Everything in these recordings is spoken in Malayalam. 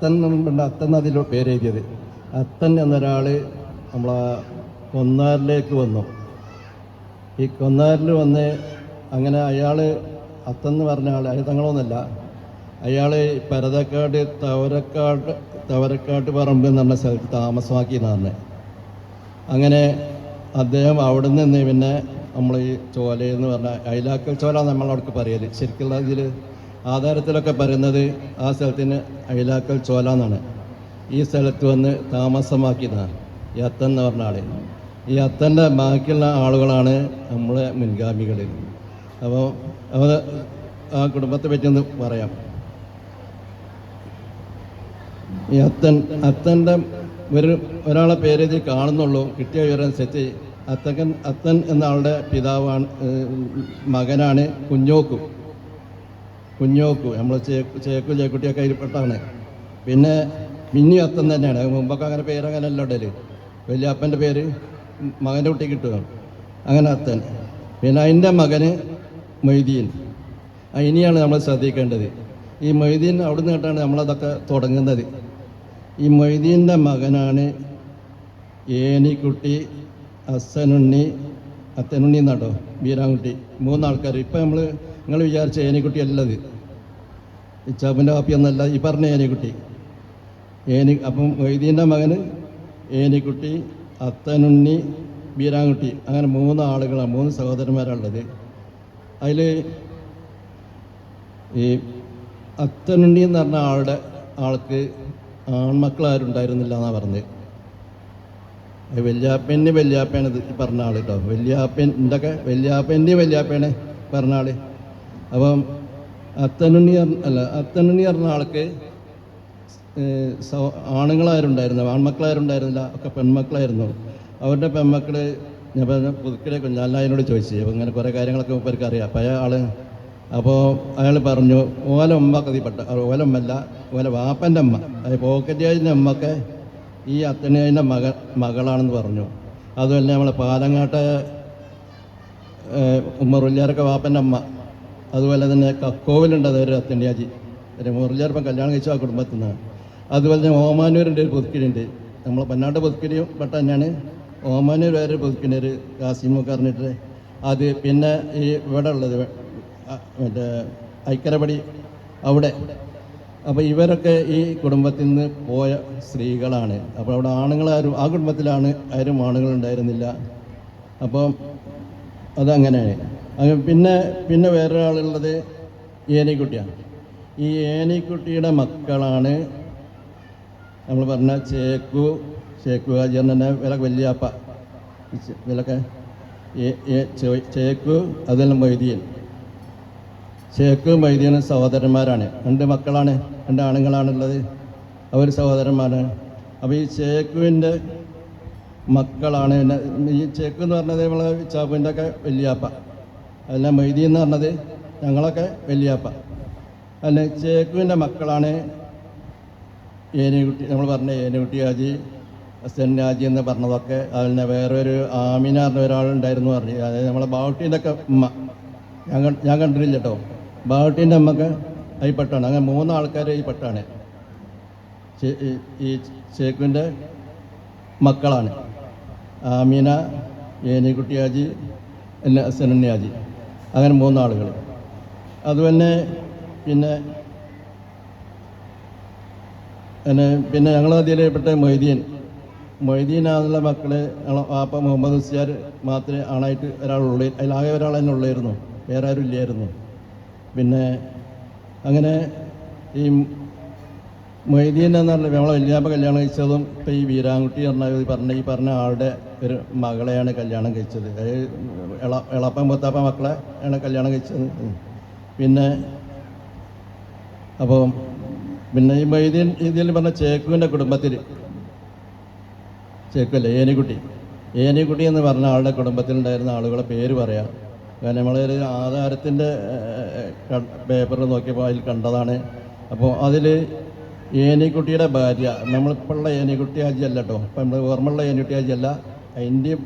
അത്തൻ അതിൽ പേര് എഴുതിയത്. അത്തൻ എന്നൊരാൾ നമ്മളെ കൊന്നാറിലേക്ക് വന്നു. ഈ കൊന്നാറിൽ വന്ന് അങ്ങനെ അയാൾ അത്തെന്ന് പറഞ്ഞ ആൾ അയാൾ തങ്ങളൊന്നുമല്ല, അയാൾ പരതക്കാട് തവരക്കാട്ട് പറമ്പ് എന്ന് പറഞ്ഞ സ്ഥലത്ത് താമസമാക്കി എന്നാണ്. അങ്ങനെ അദ്ദേഹം അവിടെ നിന്ന് പിന്നെ നമ്മൾ ഈ ചോലയെന്ന് പറഞ്ഞാൽ അയിലാക്കൽ ചോല നമ്മളവിടേക്ക് പറയൽ, ശരിക്കുള്ള ഇതിൽ ആധാരത്തിലൊക്കെ പറയുന്നത് ആ സ്ഥലത്തിന് അയിലാക്കൽ ചോല എന്നാണ്. ഈ സ്ഥലത്ത് വന്ന് താമസമാക്കിയതാണ് ഈ അത്തൻ എന്ന് പറഞ്ഞ ആൾ. ഈ അത്തൻ്റെ ബാക്കിയുള്ള ആളുകളാണ് നമ്മളെ മുൻഗാമികൾ. അപ്പോൾ ആ കുടുംബത്തെ പറ്റിയൊന്ന് പറയാം. ഈ അത്തൻ്റെ ഒരാളെ പേര് ഇത് കാണുന്നുള്ളൂ, കിട്ടിയ വിവരമനുസരിച്ച് അത്തൻ എന്ന ആളുടെ പിതാവാണ്, മകനാണ് കുഞ്ഞോക്കു. നമ്മൾ ചേക്കുട്ടിയൊക്കെ അതിൽപ്പെട്ടാണ്. പിന്നെ അത്തൻ തന്നെയാണ്. മുമ്പൊക്കെ അങ്ങനെ പേരങ്ങനെ അല്ല ഇടല്. വലിയപ്പൻ്റെ പേര് മകൻ്റെ കുട്ടി കിട്ടുക, അങ്ങനെ അത്തൻ. പിന്നെ അതിൻ്റെ മകന് മൊയ്തീൻ. ഇനിയാണ് നമ്മൾ ശ്രദ്ധിക്കേണ്ടത്. ഈ മൊയ്തീൻ അവിടെ നിന്ന് കേട്ടാണ് നമ്മളതൊക്കെ തുടങ്ങുന്നത്. ഈ മൊയ്തീൻ്റെ മകനാണ് ഏനിക്കുട്ടി, അത്തനുണ്ണി എന്നാട്ടോ, ബീരാൻകുട്ടി. മൂന്നാൾക്കാർ. ഇപ്പം നിങ്ങൾ വിചാരിച്ച ഏനിക്കുട്ടി അല്ലത്, ഇച്ചാപ്പിൻ്റെ കാപ്പി എന്നല്ല ഈ പറഞ്ഞ ഏനിക്കുട്ടി. അപ്പം മൊയ്തീൻ്റെ മകന് ഏനിക്കുട്ടി, അത്തനുണ്ണി, ബീരാൻകുട്ടി, അങ്ങനെ 3 ആളുകളാണ്, 3 സഹോദരന്മാരാണുള്ളത്. അതിൽ ഈ അത്തനുണ്ണി എന്ന് പറഞ്ഞ ആൾക്ക് ആൺമക്കളാരുണ്ടായിരുന്നില്ല എന്നാണ് പറഞ്ഞത്. വല്യാപ്പയാണ് ഇത് പറഞ്ഞ ആൾ കേട്ടോ. വല്യാപ്പൻ്റെയൊക്കെ വല്യാപ്പയാണ് പറഞ്ഞ ആൾ. അപ്പം അത്തനുണ്ണി പറഞ്ഞ ആൾക്ക് ആൺമക്കളാരുണ്ടായിരുന്നില്ല, ഒക്കെ പെൺമക്കളായിരുന്നു. അവരുടെ പെൺമക്കൾ ഞാൻ പറഞ്ഞ പുതുക്കിലെ കുഞ്ഞാലിനോട് ചോദിച്ചു. അപ്പോൾ ഇങ്ങനെ കുറേ കാര്യങ്ങളൊക്കെ ഇവർക്ക് അറിയാം. അപ്പോൾ അയാൾ പറഞ്ഞു ഓല ഉമ്മ കതിപ്പെട്ട, ഓലമ്മല്ല ഓല വാപ്പൻ്റെ അമ്മ, അതായത് പോക്കറ്റിയാജിൻ്റെ അമ്മക്കെ ഈ അത്തണിയാജിൻ്റെ മകളാണെന്ന് പറഞ്ഞു. അതുമല്ല നമ്മളെ പാലങ്ങാട്ടെ മുറിഞ്ഞാരൊക്കെ വാപ്പൻ്റെ അമ്മ. അതുപോലെ തന്നെ കക്കോവിലുണ്ട് അതൊരു അത്തണിയാജി, മുറിഞ്ഞാരപ്പം കല്യാണം കഴിച്ച ആ കുടുംബത്തിൽ നിന്നാണ്. അതുപോലെ തന്നെ ഓമാനൂരിൻ്റെ ഒരു പുതുക്കിലുണ്ട്, നമ്മളെ പന്നാട്ട് പുതുക്കിലും പെട്ട തന്നെയാണ്. ഓമാനൂർ വേറെ പുതുക്കിൻ്റെ ഒരു കാസിമൊക്കെ അറിഞ്ഞിട്ട് അത്. പിന്നെ ഈ ഇവിടെ ഉള്ളത് മറ്റേ ഐക്കരപടി അവിടെ. അപ്പോൾ ഇവരൊക്കെ ഈ കുടുംബത്തിൽ നിന്ന് പോയ സ്ത്രീകളാണ്. അപ്പോൾ അവിടെ ആണുങ്ങളാരും ആ കുടുംബത്തിലാണ് ആരും ആണുങ്ങളുണ്ടായിരുന്നില്ല. അപ്പോൾ അതങ്ങനെയാണ്. പിന്നെ വേറൊരാളുള്ളത് ഏനിക്കുട്ടിയാണ്. ഈ ഏനിക്കുട്ടിയുടെ മക്കളാണ് നമ്മൾ പറഞ്ഞ ചേക്കു ഹാജി തന്നെ വലിയാപ്പ, ഇതിലൊക്കെ ചേക്കു, അതെല്ലാം മൊയ്തീൻ. ചേക്കു മൊയ്തീനും സഹോദരന്മാരാണ്. 2 മക്കളാണ്, 2 ആണുങ്ങളാണുള്ളത്, അവർ സഹോദരന്മാരാണ്. അപ്പോൾ ഈ ചേക്കുവിൻ്റെ മക്കളാണ്. ഈ ചേക്കു എന്ന് പറഞ്ഞത് നമ്മളെ ചാപ്പുവിൻ്റെ ഒക്കെ വലിയാപ്പ, അല്ല മൊയ്തീൻ എന്ന് പറഞ്ഞത് ഞങ്ങളൊക്കെ വലിയാപ്പ. അല്ല, ചേക്കുവിൻ്റെ മക്കളാണ് ഏനിക്കുട്ടി, നമ്മൾ പറഞ്ഞ ഏനിക്കുട്ടി ഹാജി, ഹസൻ ഹാജി എന്ന് പറഞ്ഞതൊക്കെ. അതിന് വേറൊരു ആമിന പറഞ്ഞ ഒരാളുണ്ടായിരുന്നു പറഞ്ഞു, അതായത് നമ്മളെ ബാവുട്ടീൻ്റെ ഒക്കെ ഉമ്മ. ഞാൻ കണ്ടിട്ടില്ല കേട്ടോ. ബാവുട്ടീൻ്റെ അമ്മക്ക് ഈ പെട്ടാണ്. അങ്ങനെ 3 ആൾക്കാർ ഈ പെട്ടാണ്. ഈ ചേക്കുവിൻ്റെ മക്കളാണ് ആമീന, ഏനിക്കുട്ടി ഹാജി, ഹസനുണ്ണി ഹാജി, അങ്ങനെ 3 ആളുകൾ. അതുപോലെ പിന്നെ ഞങ്ങളതിൽപ്പെട്ട മൊയ്തീനാന്നുള്ള മക്കൾ വാപ്പ മുഹമ്മദ് ഉസ്യാർ മാത്രമേ ആണായിട്ട് ഒരാളുള്ളൂ. അതിലാകെ ഒരാൾ തന്നെ ഉള്ളായിരുന്നു, വേറെ ആരും ഇല്ലായിരുന്നു. പിന്നെ അങ്ങനെ ഈ മൊയ്തീൻ എന്ന് പറഞ്ഞ നമ്മളെ വലിയാപ്പ കല്യാണം കഴിച്ചതും ഇപ്പം ഈ വീരാൻകുട്ടി പറഞ്ഞ ആളുടെ ഒരു മകളെയാണ് കല്യാണം കഴിച്ചത്. എളപ്പൻ മുത്താപ്പ മക്കളെ ആണ് കല്യാണം കഴിച്ചത്. അപ്പോൾ ഈ മൊയ്തീൻ ഇതിൽ പറഞ്ഞ ചേക്കുവിൻ്റെ കുടുംബത്തിൽ, ചേക്കുവല്ല ഏനിക്കുട്ടി എന്ന് പറഞ്ഞ ആളുടെ കുടുംബത്തിലുണ്ടായിരുന്ന ആളുകളെ പേര് പറയാം. കാരണം നമ്മളൊരു ആധാരത്തിൻ്റെ പേപ്പർ നോക്കിയപ്പോൾ അതിൽ കണ്ടതാണ്. അപ്പോൾ അതിൽ ഏനിക്കുട്ടിയുടെ ഭാര്യ, നമ്മളിപ്പോഴുള്ള ഏനിക്കുട്ടി ഹാജി അല്ല കേട്ടോ, ഇപ്പം നമ്മൾ ഓർമ്മയുള്ള ഏനിക്കുട്ടി ഹാജി അല്ല, അതിൻ്റെയും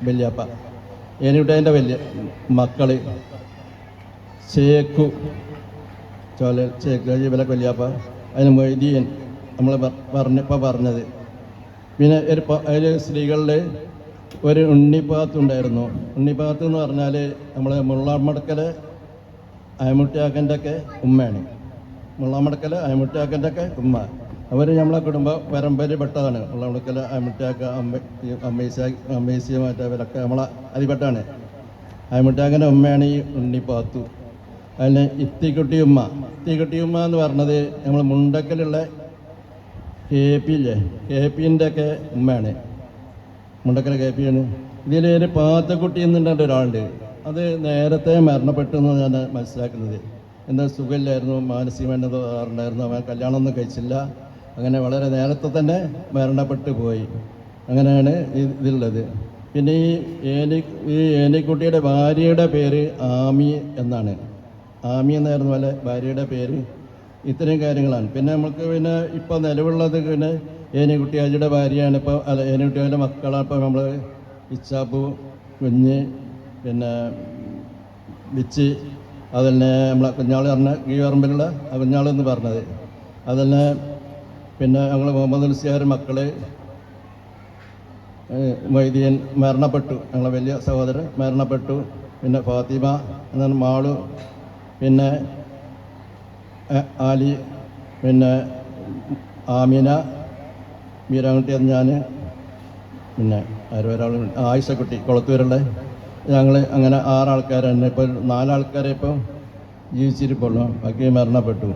വലിയപ്പ ഏനിക്കുട്ടിയുടെ വലിയ മക്കൾ ചേക്കു, ചേക്കാജി വില കൊല്ലിയാപ്പ, അതിന് മൊയ്തീൻ നമ്മൾ പറഞ്ഞത്. പിന്നെ അതിൽ സ്ത്രീകളിൽ ഒരു ഉണ്ണിപ്പാത്തുണ്ടായിരുന്നു. ഉണ്ണിപ്പാത്ത് എന്ന് പറഞ്ഞാൽ നമ്മളെ മുള്ളാമടക്കൽ അയമുട്ടിയാക്കൻ്റെ ഒക്കെ ഉമ്മയാണ്. മുള്ളാമടക്കൽ അയമുട്ടിയാക്കൻ്റെ ഒക്കെ ഉമ്മ. അവർ നമ്മളെ കുടുംബ പരമ്പരയിൽ പെട്ടതാണ്. മുള്ളാമടക്കൽ അയമുട്ടിയാക്ക അമ്മേസിയ മറ്റവരൊക്കെ നമ്മളെ അതിൽപ്പെട്ടാണ്. അയമുട്ടിയാക്കൻ്റെ ഉമ്മയാണ് ഈ ഉണ്ണിപ്പാത്തു. അതിന് ഇത്തിക്കുട്ടിയുമ്മ എന്ന് പറഞ്ഞത് നമ്മൾ മുണ്ടക്കലുള്ള KP ഇല്ലേ, KPൻ്റെ ഒക്കെ ഉമ്മയാണ്. മുണ്ടക്കൽ KP ആണ്. ഇതിലൊരു പാത്തക്കുട്ടി എന്നുണ്ട് ഒരാളുണ്ട്. അത് നേരത്തെ മരണപ്പെട്ടു എന്ന് ഞാൻ മനസ്സിലാക്കുന്നത്. എന്താ സുഖമില്ലായിരുന്നു, മാനസികമായിട്ട് ഉണ്ടായിരുന്നു. അവൻ കല്യാണമൊന്നും കഴിച്ചില്ല. അങ്ങനെ വളരെ നേരത്തെ തന്നെ മരണപ്പെട്ടു പോയി. അങ്ങനെയാണ് ഇതിലുള്ളത്. പിന്നെ ഈ ഏനിക്കുട്ടിയുടെ ഭാര്യയുടെ പേര് ആമി എന്നാണ്. ആമി എന്നായിരുന്നു പോലെ ഭാര്യയുടെ പേര്. ഇത്രയും കാര്യങ്ങളാണ്. പിന്നെ നമുക്ക് പിന്നെ ഇപ്പോൾ നിലവിലുള്ളത് പിന്നെ ഏനിക്കുട്ടിയാജിയുടെ ഭാര്യയാണ്. ഇപ്പോൾ ഏനിക്കുട്ടിയാജിയുടെ മക്കളാണ് ഇപ്പോൾ നമ്മൾ ഇച്ചാപ്പു, കുഞ്ഞ്, പിന്നെ ബിച്ച്, അതന്നെ നമ്മളെ കുഞ്ഞാൾ പറഞ്ഞ ഈ പറമ്പിലുള്ള കുഞ്ഞാൾ എന്ന് പറഞ്ഞത്. അതന്നെ പിന്നെ ഞങ്ങൾ മുഹമ്മദ് മുസ്ലിയാർ മക്കൾ മൊയ്തീൻ മരണപ്പെട്ടു. ഞങ്ങളെ വലിയ സഹോദരൻ മരണപ്പെട്ടു. പിന്നെ ഫാത്തിമ എന്നാണ് മാളു, പിന്നെ ആലി, പിന്നെ ആമിന, മീരാൻകുട്ടി എന്ന് ഞാൻ, പിന്നെ ഒരാൾ ആയിഷക്കുട്ടി കുളത്തൂരുള്ള. ഞങ്ങൾ അങ്ങനെ 6 ആൾക്കാരാണ്. ഇപ്പോൾ 4 ആൾക്കാരെ ഇപ്പോൾ ജീവിച്ചിരിപ്പുള്ളൂ, ബാക്കി മരണപ്പെട്ടു.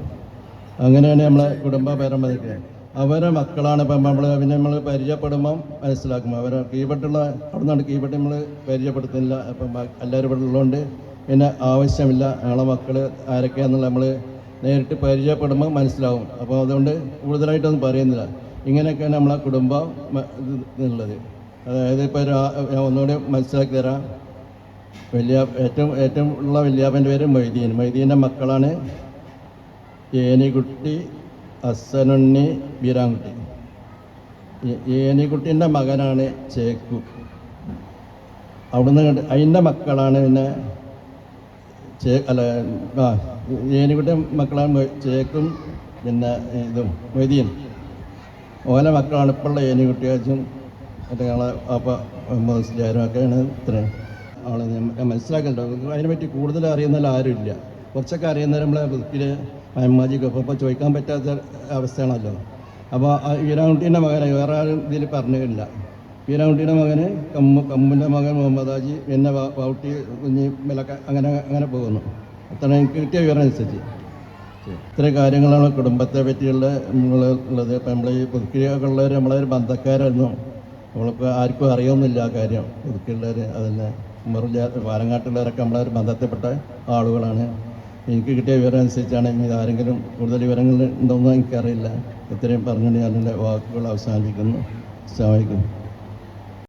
അങ്ങനെയാണ് നമ്മളെ കുടുംബ പരമ്പരയ്ക്ക്. അവരെ മക്കളാണ് ഇപ്പം നമ്മൾ പരിചയപ്പെടുമ്പം മനസ്സിലാക്കും. അവരെ കീഴ്പെട്ടുള്ള അവിടെ നിന്നാണ് കീഴ്പെട്ട് നമ്മൾ പരിചയപ്പെടുത്തുന്നില്ല. അപ്പം എല്ലാവരും ഇവിടെ ഉള്ളതുകൊണ്ട് പിന്നെ ആവശ്യമില്ല. ഞങ്ങളെ മക്കൾ ആരൊക്കെയാണെന്നുള്ള നമ്മൾ നേരിട്ട് പരിചയപ്പെടുമ്പോൾ മനസ്സിലാവും. അപ്പോൾ അതുകൊണ്ട് കൂടുതലായിട്ടൊന്നും പറയുന്നില്ല. ഇങ്ങനെയൊക്കെയാണ് നമ്മളെ കുടുംബം ഉള്ളത്. അതായത് ഇപ്പോൾ ഞാൻ ഒന്നുകൂടി മനസ്സിലാക്കി തരാം. ഏറ്റവും ഉള്ള വല്യാപ്പൻ്റെ പേര് മൊയ്തീൻ. മൊയ്തീൻ്റെ മക്കളാണ് ഏനിക്കുട്ടി, അസനുണ്ണി, ബീരാൻകുട്ടി. ഏനിക്കുട്ടീൻ്റെ മകനാണ് ചേക്കു. അവിടുന്ന് അതിൻ്റെ മക്കളാണ് പിന്നെ ഏനിക്കുട്ടി മക്കളാണ് ചേക്കും പിന്നെ ഇതും മൊയ്തീൻ. ഓലെ മക്കളാണ് ഇപ്പോഴുള്ള ഏനിക്കുട്ടിയാച്ചും മറ്റേ ഞങ്ങളെ മുസ്ലിയാരും ഒക്കെയാണ്. ഇത്രയും ആളെ മനസ്സിലാക്കലുണ്ടോ? അതിനെപ്പറ്റി കൂടുതൽ അറിയുന്നതിൽ ആരുമില്ല. കുറച്ചൊക്കെ അറിയുന്നവർ നമ്മളെ ബുക്കിൽ അമ്മാജിക്കൊപ്പം ഇപ്പോൾ ചോദിക്കാൻ പറ്റാത്ത അവസ്ഥയാണല്ലോ. അപ്പോൾ വീരാൻകുട്ടീൻ്റെ മകനെ വേറെ ആരും ഇതിൽ പറഞ്ഞില്ല. വീരാൻകുട്ടീൻ്റെ മകന് കമ്മിൻ്റെ മകൻ മുഹമ്മദ് ഹാജി, പിന്നെ വൗട്ടി കുഞ്ഞി വിലക്ക, അങ്ങനെ പോകുന്നു. അത്ര എനിക്ക് കിട്ടിയ വിവരം അനുസരിച്ച് ഇത്രയും കാര്യങ്ങളാണ് കുടുംബത്തെ പറ്റിയുള്ള ഉള്ളത്. ഇപ്പം നമ്മൾ ഈ പുതുക്കിയൊക്കെ ഉള്ളവർ നമ്മളൊരു ബന്ധക്കാരായിരുന്നു. നമ്മളിപ്പോൾ ആർക്കും അറിയുന്നില്ല ആ കാര്യം. പുതുക്കിയുള്ളവർ അതന്നെ പാലങ്ങാട്ടുള്ളവരൊക്കെ നമ്മളൊരു ബന്ധത്തിൽപ്പെട്ട ആളുകളാണ്. എനിക്ക് കിട്ടിയ വിവരം അനുസരിച്ചാണ്. ഇനി ആരെങ്കിലും കൂടുതൽ വിവരങ്ങൾ ഉണ്ടോയെന്ന് എനിക്കറിയില്ല. ഇത്രയും പറഞ്ഞുകൊണ്ട് ഞാൻ എൻ്റെ വാക്കുകൾ അവസാനിപ്പിക്കുന്നു. അസ്സലാമു അലൈക്കും.